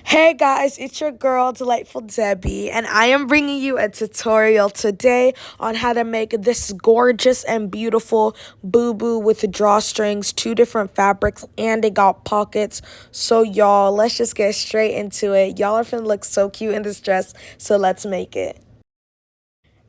Hey guys, it's your girl, Delightful Debbie, and I am bringing you a tutorial today on how to make this gorgeous and beautiful boo-boo with drawstrings, two different fabrics, and it got pockets. So y'all, let's just get straight into it. Y'all are finna look so cute in this dress, so let's make it.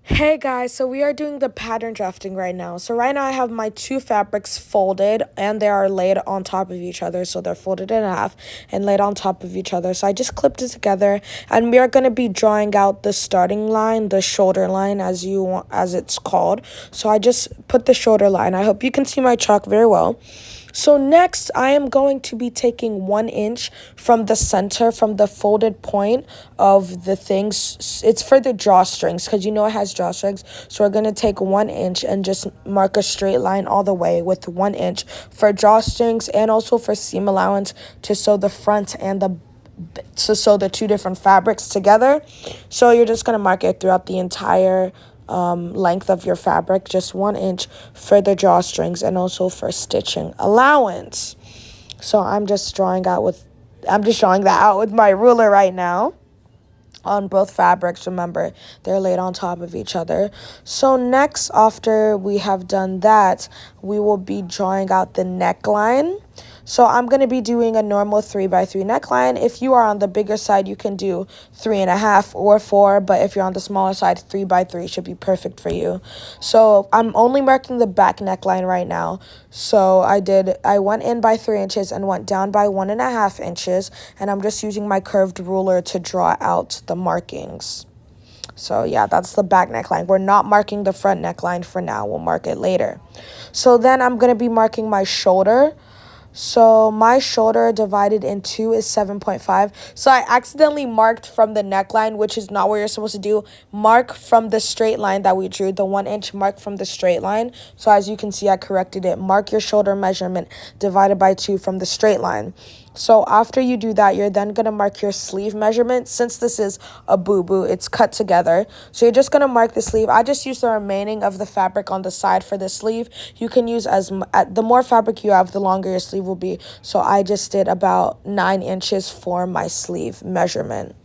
Hey guys, so we are doing the pattern drafting right now. So right now I have my two fabrics folded and they are laid on top of each other. So they're folded in half and laid on top of each other. So I just clipped it together and we are going to be drawing out the starting line, the shoulder line as it's called. So I just put the shoulder line. I hope you can see my chalk very well. So next, I am going to be taking 1 inch from the center, from the folded point of the things. It's for the drawstrings because you know it has drawstrings. So we're going to take 1 inch and just mark a straight line all the way with 1 inch for drawstrings and also for seam allowance to sew the front and to sew the two different fabrics together. So you're just going to mark it throughout the entire length of your fabric, just 1 inch for the drawstrings and also for stitching allowance. So I'm just drawing that out with my ruler right now on both fabrics. Remember, they're laid on top of each other. So next, after we have done that, we will be drawing out the neckline. So I'm going to be doing a normal 3x3 neckline. If you are on the bigger side, you can do 3.5 or 4. But if you're on the smaller side, 3x3 should be perfect for you. So I'm only marking the back neckline right now. So I went in by 3 inches and went down by 1.5 inches. And I'm just using my curved ruler to draw out the markings. So yeah, that's the back neckline. We're not marking the front neckline for now. We'll mark it later. So then I'm going to be marking my shoulder. So my shoulder divided in 2 is 7.5. So I accidentally marked from the neckline, which is not what you're supposed to do. Mark from the straight line that we drew, the 1 inch mark from the straight line. So as you can see, I corrected it. Mark your shoulder measurement divided by 2 from the straight line. So after you do that, you're then going to mark your sleeve measurement. Since this is a boo-boo, it's cut together. So you're just going to mark the sleeve. I just use the remaining of the fabric on the side for the sleeve. You can use the more fabric you have, the longer your sleeve will be. So I just did about 9 inches for my sleeve measurement.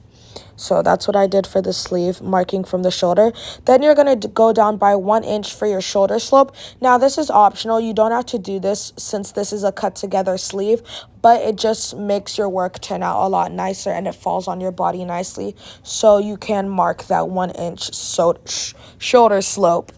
So that's what I did for the sleeve, marking from the shoulder. Then you're going to go down by 1 inch for your shoulder slope. Now, this is optional. You don't have to do this since this is a cut together sleeve, but it just makes your work turn out a lot nicer and it falls on your body nicely. So you can mark that 1 inch shoulder slope.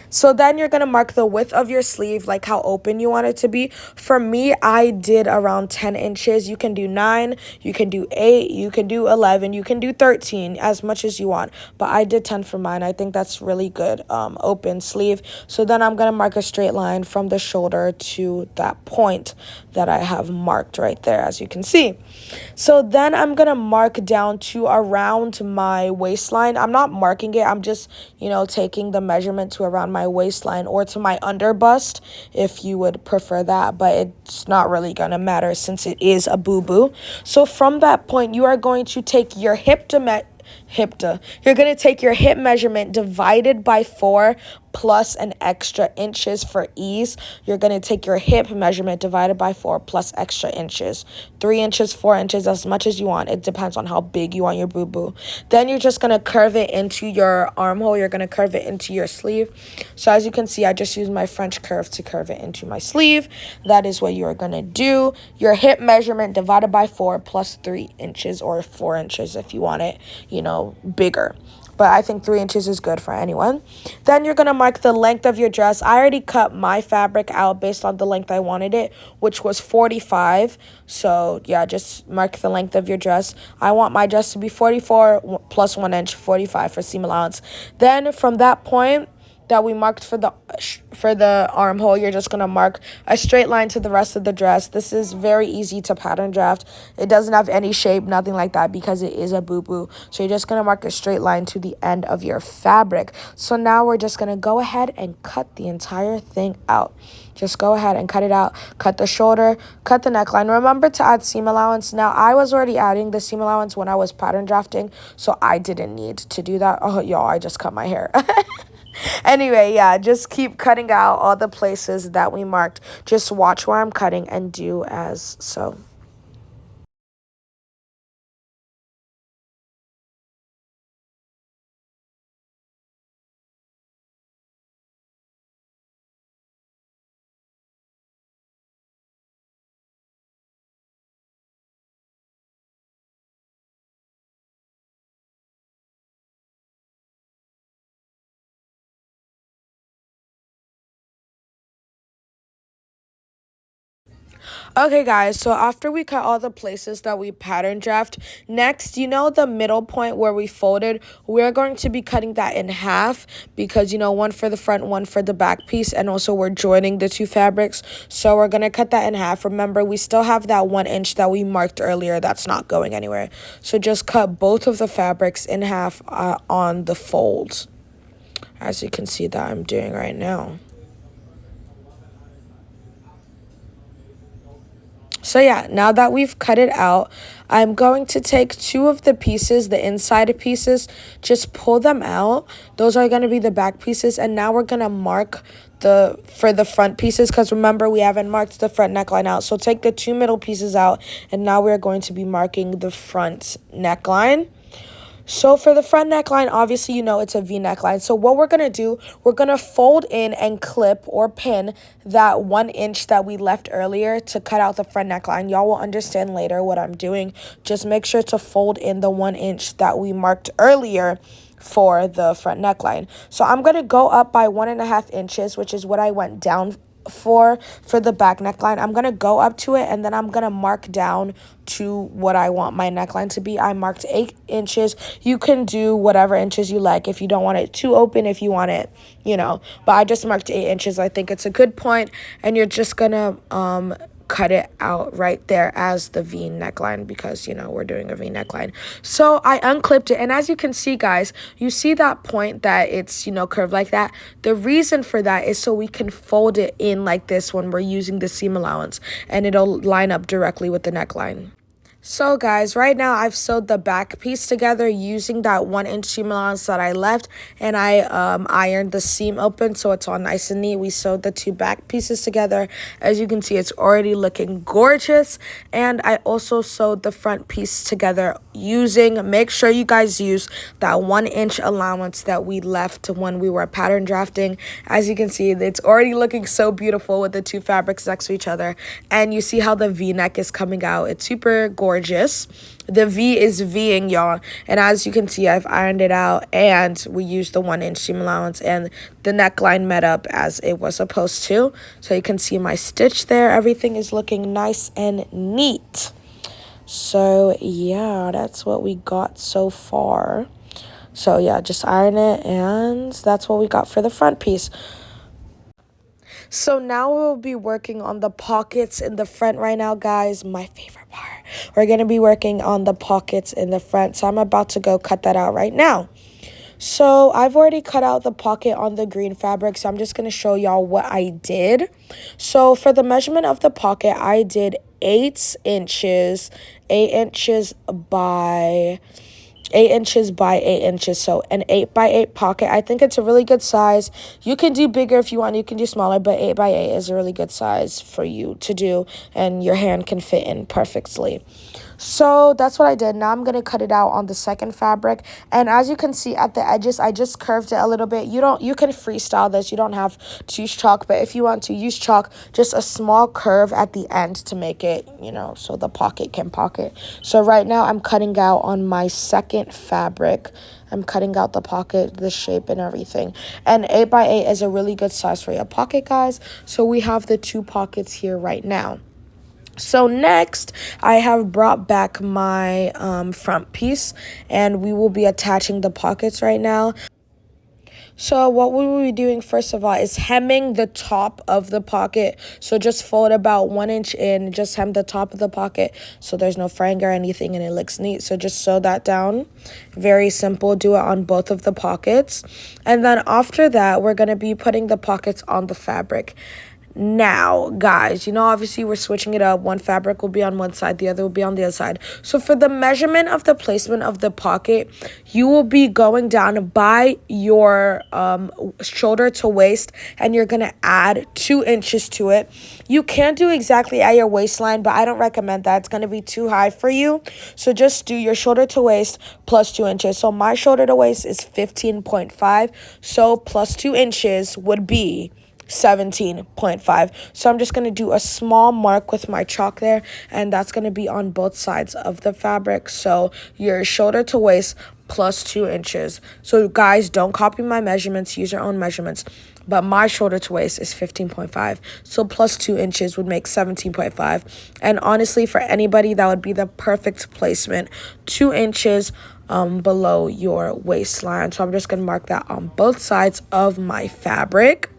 So then you're going to mark the width of your sleeve, like how open you want it to be. For me, I did around 10 inches. You can do 9, you can do 8, you can do 11, you can do 13, as much as you want. But I did 10 for mine. I think that's really good, open sleeve. So then I'm going to mark a straight line from the shoulder to that point that I have marked right there, as you can see. So then I'm going to mark down to around my waistline. I'm not marking it. I'm just, taking the measurement to around my waistline or to my under bust if you would prefer that, but it's not really going to matter since it is a boo-boo. So from that point, you are going to take your you're going to take your hip measurement divided by 4 plus an extra inches for ease. You're going to take your hip measurement divided by 4 plus extra inches. 3 inches, 4 inches, as much as you want. It depends on how big you want your boo-boo. Then you're just going to curve it into your armhole. You're going to curve it into your sleeve. So as you can see, I just used my French curve to curve it into my sleeve. That is what you're going to do. Your hip measurement divided by 4 plus 3 inches or 4 inches if you want it, bigger. But I think 3 inches is good for anyone. Then you're going to mark the length of your dress. I already cut my fabric out based on the length I wanted it, which was 45. So, yeah, just mark the length of your dress. I want my dress to be 44 plus 1 inch, 45 for seam allowance. Then from that point that we marked for the armhole, you're just going to mark a straight line to the rest of the dress. This is very easy to pattern draft. It doesn't have any shape, nothing like that, because it is a boo-boo. So you're just going to mark a straight line to the end of your fabric. So now we're just going to go ahead and cut the entire thing out. Just go ahead and cut it out. Cut the shoulder, cut the neckline. Remember to add seam allowance. Now, I was already adding the seam allowance when I was pattern drafting, so I didn't need to do that. Oh, y'all, I just cut my hair. Anyway, yeah, just keep cutting out all the places that we marked. Just watch where I'm cutting and do as so. Okay, guys, so after we cut all the places that we pattern draft, next, the middle point where we folded, we're going to be cutting that in half because, one for the front, one for the back piece, and also we're joining the two fabrics. So we're going to cut that in half. Remember, we still have that 1 inch that we marked earlier. That's not going anywhere. So just cut both of the fabrics in half on the folds, as you can see that I'm doing right now. So yeah, now that we've cut it out, I'm going to take two of the pieces, the inside pieces, just pull them out. Those are going to be the back pieces. And now we're going to mark for the front pieces, because remember, we haven't marked the front neckline out. So take the two middle pieces out, and now we're going to be marking the front neckline. So for the front neckline, obviously, it's a V neckline. So what we're going to do, we're going to fold in and clip or pin that 1 inch that we left earlier to cut out the front neckline. Y'all will understand later what I'm doing. Just make sure to fold in the 1 inch that we marked earlier for the front neckline. So I'm going to go up by 1.5 inches, which is what I went down for the back neckline. I'm going to go up to it, and then I'm going to mark down to what I want my neckline to be. I marked 8 inches. You can do whatever inches you like. If you don't want it too open, if you want it, but I just marked 8 inches. I think it's a good point, and you're just going to cut it out right there as the V neckline because, we're doing a V neckline. So I unclipped it, and as you can see, guys, you see that point that it's, curved like that. The reason for that is so we can fold it in like this when we're using the seam allowance, and it'll line up directly with the neckline. So guys, right now I've sewed the back piece together using that 1 inch seam allowance that I left, and I ironed the seam open so it's all nice and neat. We sewed the two back pieces together. As you can see, it's already looking gorgeous. And I also sewed the front piece together make sure you guys use that 1 inch allowance that we left when we were pattern drafting. As you can see, it's already looking so beautiful with the two fabrics next to each other, and you see how the V-neck is coming out. It's super gorgeous. The V is Ving, y'all, and as you can see, I've ironed it out, and we used the 1 inch seam allowance, and the neckline met up as it was supposed to. So you can see my stitch there. Everything is looking nice and neat. So yeah, that's what we got so far. So yeah, just iron it, and that's what we got for the front piece. So now we'll be working on the pockets in the front right now, guys. My favorite part. We're going to be working on the pockets in the front. So I'm about to go cut that out right now. So I've already cut out the pocket on the green fabric, so I'm just going to show y'all what I did. So for the measurement of the pocket, I did 8 inches, 8 inches by 8 inches by 8 inches, so an 8 by 8 pocket. I think it's a really good size. You can do bigger if you want, you can do smaller, but 8 by 8 is a really good size for you to do, and your hand can fit in perfectly. So that's what I did. Now I'm going to cut it out on the second fabric, and as you can see at the edges, I just curved it a little bit. You can freestyle this. You don't have to use chalk, but if you want to use chalk, just a small curve at the end to make it, so the pocket can pocket. So right now I'm cutting out on my second fabric. I'm cutting out the pocket, the shape, and everything. And 8 by 8 is a really good size for your pocket, guys. So we have the 2 pockets here right now. So next, I have brought back my front piece, and we will be attaching the pockets right now. So what we will be doing first of all is hemming the top of the pocket. So just fold about 1 inch in, just hem the top of the pocket so there's no fraying or anything, and it looks neat. So just sew that down. Very simple. Do it on both of the pockets. And then after that, we're going to be putting the pockets on the fabric. Now, guys, obviously we're switching it up. One fabric will be on one side, the other will be on the other side. So for the measurement of the placement of the pocket, you will be going down by your shoulder to waist, and you're going to add 2 inches to it. You can do exactly at your waistline, but I don't recommend that. It's going to be too high for you. So just do your shoulder to waist plus 2 inches. So my shoulder to waist is 15.5. So plus 2 inches would be 17.5. So I'm just going to do a small mark with my chalk there, and that's going to be on both sides of the fabric. So your shoulder to waist plus 2 inches. So guys, don't copy my measurements, use your own measurements. But my shoulder to waist is 15.5. So plus 2 inches would make 17.5. And honestly, for anybody, that would be the perfect placement. 2 inches below your waistline. So I'm just going to mark that on both sides of my fabric.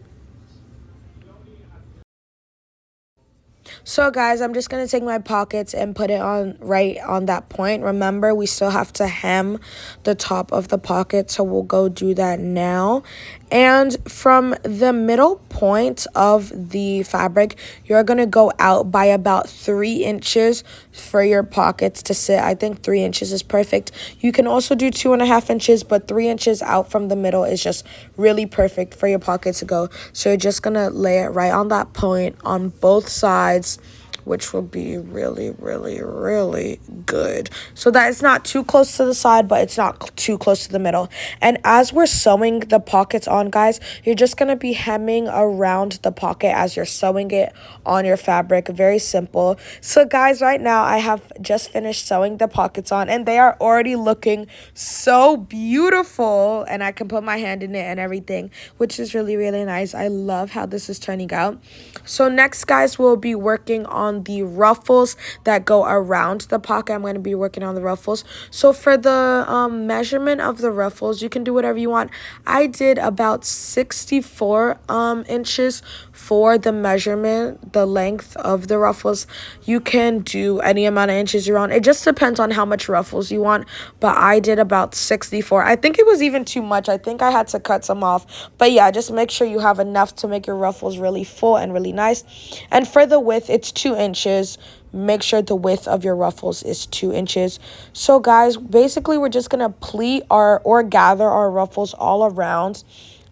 So guys, I'm just going to take my pockets and put it on right on that point. Remember, we still have to hem the top of the pocket, so we'll go do that now. And from the middle point of the fabric, you're going to go out by about 3 inches for your pockets to sit. I think 3 inches is perfect. You can also do 2.5 inches, but 3 inches out from the middle is just really perfect for your pocket to go. So you're just going to lay it right on that point on both sides, which will be really, really, really good. So that it's not too close to the side, but it's not too close to the middle. And as we're sewing the pockets on, guys, you're just going to be hemming around the pocket as you're sewing it on your fabric. Very simple. So guys, right now I have just finished sewing the pockets on, and they are already looking so beautiful. And I can put my hand in it and everything, which is really, really nice. I love how this is turning out. So next, guys, we'll be working on the ruffles that go around the pocket. I'm going to be working on the ruffles. So for the measurement of the ruffles, you can do whatever you want. I did about 64 inches for the measurement, the length of the ruffles. You can do any amount of inches you want. It just depends on how much ruffles you want, but I did about 64. I think it was even too much. I think I had to cut some off. But yeah, just make sure you have enough to make your ruffles really full and really nice. And for the width, it's 2 inches. Make sure the width of your ruffles is 2 inches. So guys, basically we're just gonna pleat or gather our ruffles all around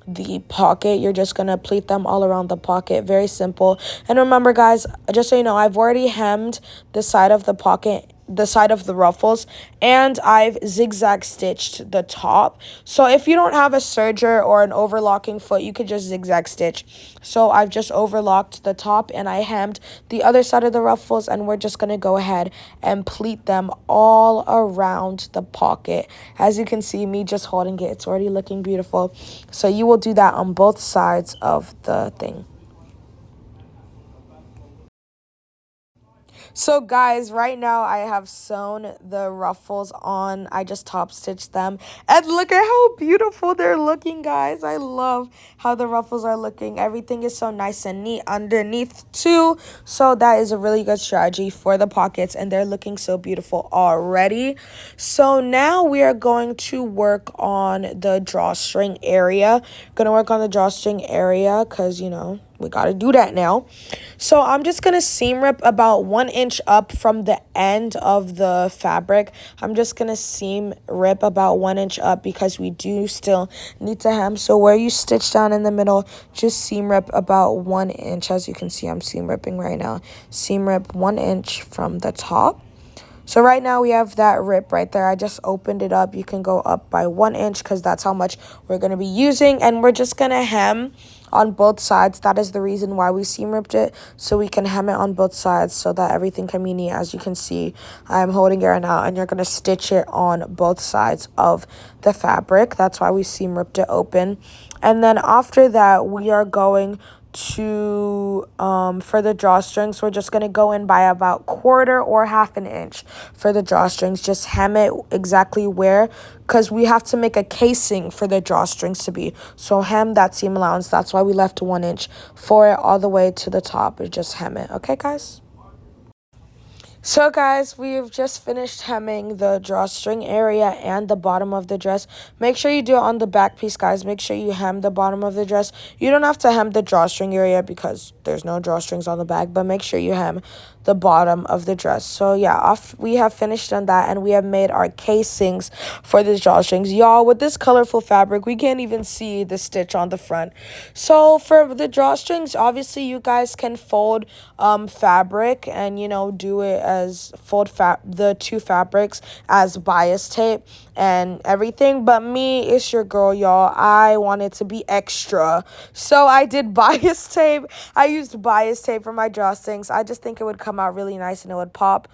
the pocket. You're just gonna pleat them all around the pocket. Very simple. And remember, guys, just so you know, I've already hemmed the side of the pocket, the side of the ruffles, and I've zigzag stitched the top. So if you don't have a serger or an overlocking foot, you could just zigzag stitch. So I've just overlocked the top and I hemmed the other side of the ruffles, and we're just going to go ahead and pleat them all around the pocket. As you can see, me just holding it, it's already looking beautiful. So you will do that on both sides of the thing. So guys, right now I have sewn the ruffles on. I just top stitched them. And look at how beautiful they're looking, guys. I love how the ruffles are looking. Everything is so nice and neat underneath too. So that is a really good strategy for the pockets, and they're looking so beautiful already. So now we are going to work on the drawstring area. Gonna work on the drawstring area because, you know, we got to do that now. So I'm just going to seam rip about 1 inch up from the end of the fabric. I'm just going to seam rip about 1 inch up because we do still need to hem. So where you stitch down in the middle, just seam rip about 1 inch. As you can see, I'm seam ripping right now. Seam rip 1 inch from the top. So right now we have that rip right there. I just opened it up. You can go up by 1 inch because that's how much we're going to be using. And we're just going to hem on both sides. That is the reason why we seam ripped it, so we can hem it on both sides so that everything can be neat. As you can see, I'm holding it right now, and you're going to stitch it on both sides of the fabric. That's why we seam ripped it open. And then after that, we are going to for the drawstrings, we're just going to go in by about 1/4 or 1/2 inch for the drawstrings. Just hem it exactly where, because we have to make a casing for the drawstrings to be. So hem that seam allowance. That's why we left 1 inch for it all the way to the top. We just hem it. Okay, guys? So guys, we've just finished hemming the drawstring area and the bottom of the dress. Make sure you do it on the back piece, guys. Make sure you hem the bottom of the dress. You don't have to hem the drawstring area because there's no drawstrings on the back, but make sure you hem the bottom of the dress. So yeah, we have finished on that, and we have made our casings for the drawstrings. Y'all, with this colorful fabric, we can't even see the stitch on the front. So for the drawstrings, obviously you guys can fold fabric and, you know, do it as the two fabrics as bias tape and everything. But me, it's your girl, y'all. I wanted to be extra, so I did bias tape. I used bias tape for my drawstrings. I just think it would come out really nice and it would pop.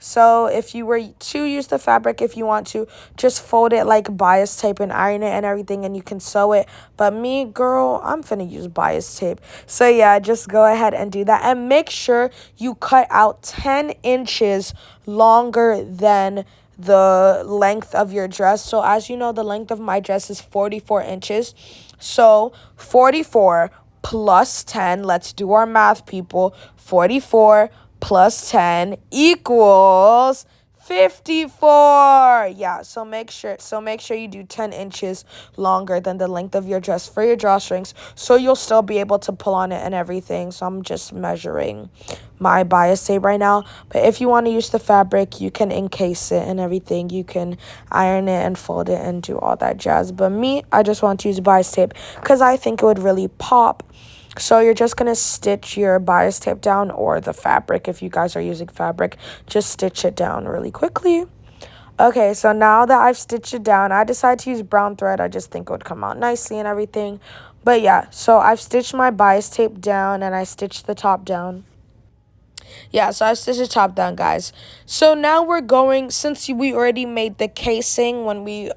So if you were to use the fabric, if you want to, just fold it like bias tape and iron it and everything, and you can sew it. But me, girl, I'm finna use bias tape. So yeah, just go ahead and do that. And make sure you cut out 10 inches longer than the length of your dress. So as you know, the length of my dress is 44 inches. So 44 plus 10, let's do our math, people. 44 plus 10 equals 54. Yeah, so make sure you do 10 inches longer than the length of your dress for your drawstrings, so you'll still be able to pull on it and everything. So I'm just measuring my bias tape right now. But if you want to use the fabric, you can encase it and everything. You can iron it and fold it and do all that jazz. But me, I just want to use bias tape because I think it would really pop. So you're just going to stitch your bias tape down, or the fabric. If you guys are using fabric, just stitch it down really quickly. Okay, so now that I've stitched it down, I decided to use brown thread. I just think it would come out nicely and everything. But yeah, so I've stitched my bias tape down and I stitched the top down. Yeah, so I stitched the top down, guys. So now we're going, since we already made the casing when we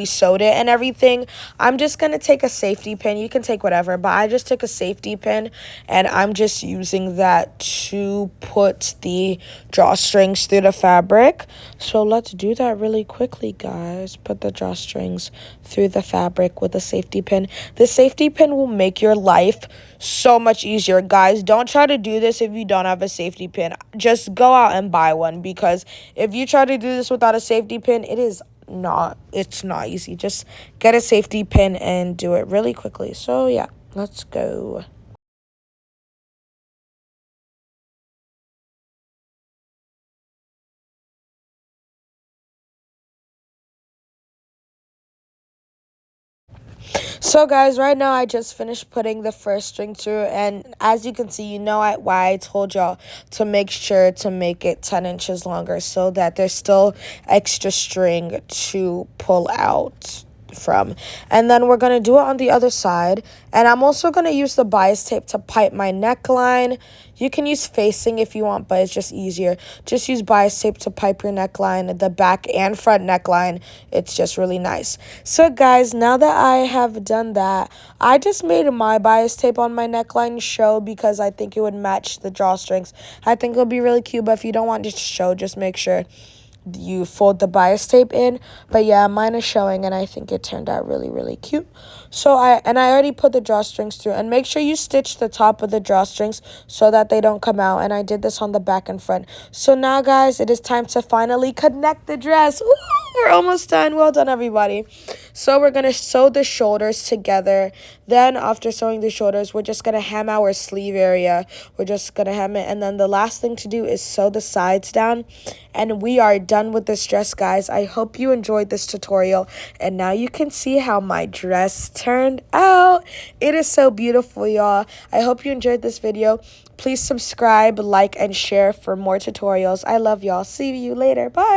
sewed it and everything, I'm just going to take a safety pin. You can take whatever, but I just took a safety pin, and I'm just using that to put the drawstrings through the fabric. So let's do that really quickly, guys. Put the drawstrings through the fabric with a safety pin. The safety pin will make your life so much easier, guys. Don't try to do this if you don't have a safety pin. Just go out and buy one, because if you try to do this without a safety pin, it's not easy. Just get a safety pin and do it really quickly. So yeah, let's go. So guys, right now I just finished putting the first string through, and as you can see, you know why I told y'all to make sure to make it 10 inches longer, so that there's still extra string to pull out from. And then we're going to do it on the other side, and I'm also going to use the bias tape to pipe my neckline. You can use facing if you want, but it's just easier. Just use bias tape to pipe your neckline, the back and front neckline. It's just really nice. So guys, now that I have done that, I just made my bias tape on my neckline show because I think it would match the drawstrings. I think it'll be really cute, but if you don't want it to show, just make sure you fold the bias tape in. But yeah, mine is showing, and I think it turned out really, really cute. So I already put the drawstrings through, and make sure you stitch the top of the drawstrings so that they don't come out. And I did this on the back and front. So now guys, it is time to finally connect the dress. Ooh, we're almost done. Well done, everybody. So we're gonna sew the shoulders together. Then after sewing the shoulders, we're just gonna hem our sleeve area. We're just gonna hem it, and then the last thing to do is sew the sides down. And we are done with this dress, guys. I hope you enjoyed this tutorial, and now you can see how my dress turned out. It is so beautiful, y'all. I hope you enjoyed this video. Please subscribe, like, and share for more tutorials. I love y'all. See you later. Bye.